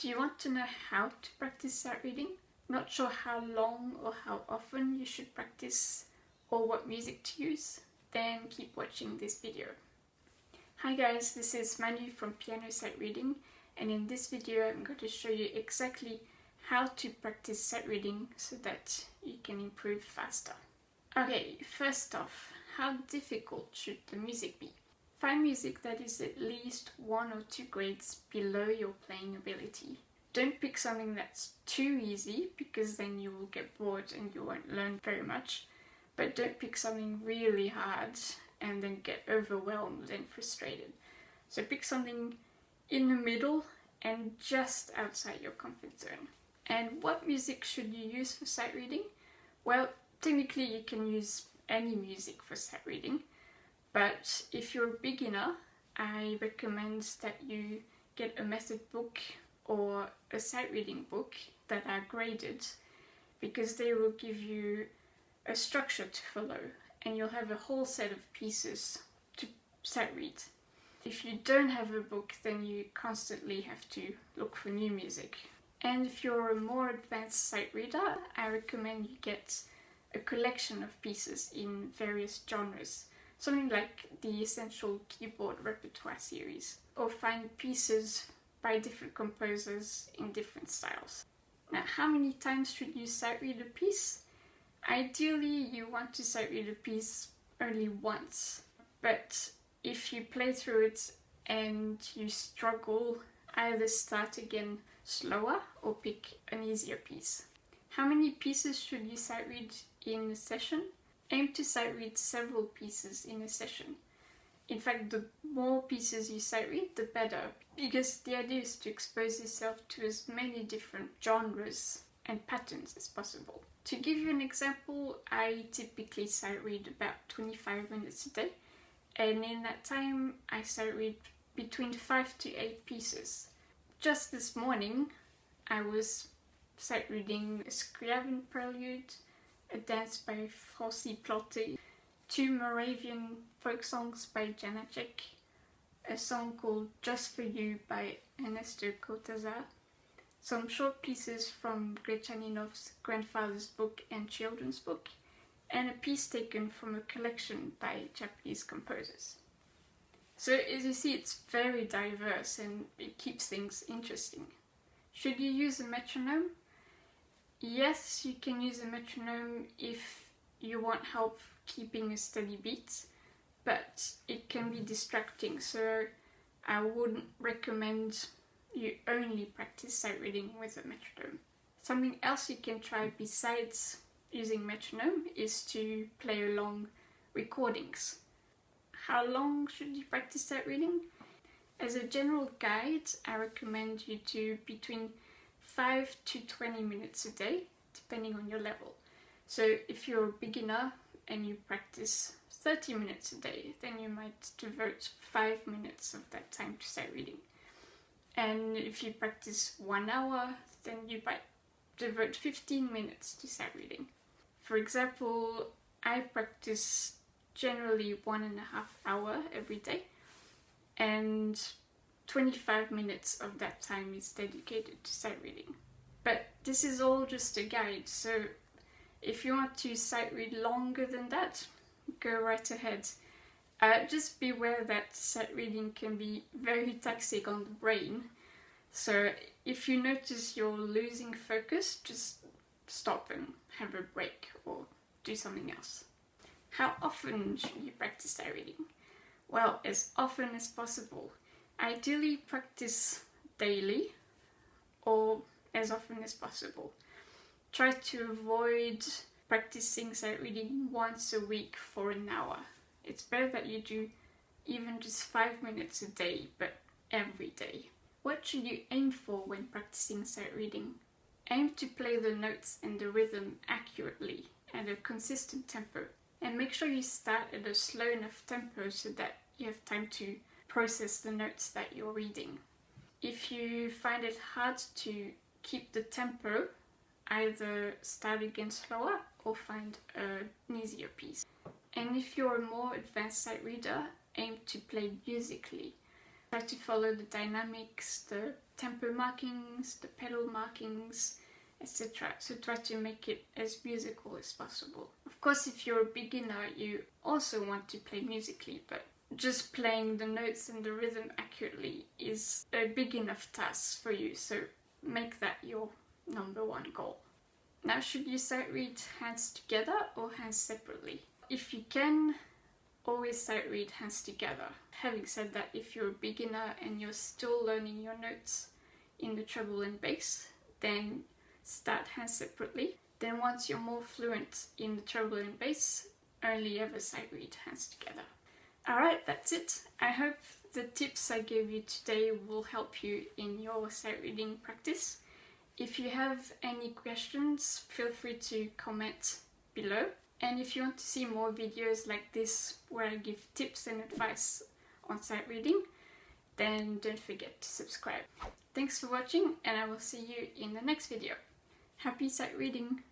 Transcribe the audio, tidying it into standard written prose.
Do you want to know how to practice sight reading? Not sure how long or how often you should practice or what music to use? Then keep watching this video. Hi guys, this is Manu from Piano Sight Reading, and in this video I'm going to show you exactly how to practice sight reading so that you can improve faster. Okay, first off, how difficult should the music be? Find music that is at least 1 or 2 grades below your playing ability. Don't pick something that's too easy because then you will get bored and you won't learn very much. But don't pick something really hard and then get overwhelmed and frustrated. So pick something in the middle and just outside your comfort zone. And what music should you use for sight reading? Well, technically you can use any music for sight reading. But if you're a beginner, I recommend that you get a method book or a sight reading book that are graded, because they will give you a structure to follow and you'll have a whole set of pieces to sight read. If you don't have a book, then you constantly have to look for new music. And if you're a more advanced sight reader, I recommend you get a collection of pieces in various genres. Something like the Essential Keyboard Repertoire series, or find pieces by different composers in different styles. Now, how many times should you sight read a piece? Ideally, you want to sight read a piece only once, but if you play through it and you struggle, either start again slower or pick an easier piece. How many pieces should you sight read in a session? Aim to sight read several pieces in a session. In fact, the more pieces you sight read, the better, because the idea is to expose yourself to as many different genres and patterns as possible. To give you an example, I typically sight read about 25 minutes a day, and in that time I sight read between 5 to 8 pieces. Just this morning I was sight reading a Scriabin prelude, a dance by Fonsny, 2 Moravian folk songs by Janacek, a song called Just For You by Ernesto Cortázar, some short pieces from Grechaninov's Grandfather's Book and Children's Book, and a piece taken from a collection by Japanese composers. So as you see, it's very diverse and it keeps things interesting. Should you use a metronome? Yes, you can use a metronome if you want help keeping a steady beat, but it can be distracting, so I wouldn't recommend you only practice sight reading with a metronome. Something else you can try besides using metronome is to play along recordings. How long should you practice sight reading? As a general guide, I recommend you do between 5 to 20 minutes a day, depending on your level. So if you're a beginner and you practice 30 minutes a day, then you might devote 5 minutes of that time to sight reading. And if you practice 1 hour, then you might devote 15 minutes to sight reading. For example, I practice generally 1.5 hours every day, and 25 minutes of that time is dedicated to sight reading. But this is all just a guide, so if you want to sight read longer than that, go right ahead. Just beware that sight reading can be very taxing on the brain, so if you notice you're losing focus, just stop and have a break or do something else. How often should you practice sight reading? Well, as often as possible. Ideally, practice daily or as often as possible. Try to avoid practicing sight reading once a week for an hour. It's better that you do even just 5 minutes a day, but every day. What should you aim for when practicing sight reading? Aim to play the notes and the rhythm accurately at a consistent tempo, and make sure you start at a slow enough tempo so that you have time to process the notes that you're reading. If you find it hard to keep the tempo, either start again slower or find an easier piece. And if you're a more advanced sight reader, aim to play musically. Try to follow the dynamics, the tempo markings, the pedal markings, etc. So try to make it as musical as possible. Of course, if you're a beginner, you also want to play musically, but just playing the notes and the rhythm accurately is a big enough task for you, so make that your number one goal. Now, should you sight read hands together or hands separately? If you can, always sight read hands together. Having said that, if you're a beginner and you're still learning your notes in the treble and bass, then start hands separately. Then once you're more fluent in the treble and bass, only ever sight read hands together. Alright, that's it. I hope the tips I gave you today will help you in your sight reading practice. If you have any questions, feel free to comment below. And if you want to see more videos like this where I give tips and advice on sight reading, then don't forget to subscribe. Thanks for watching, and I will see you in the next video. Happy sight reading!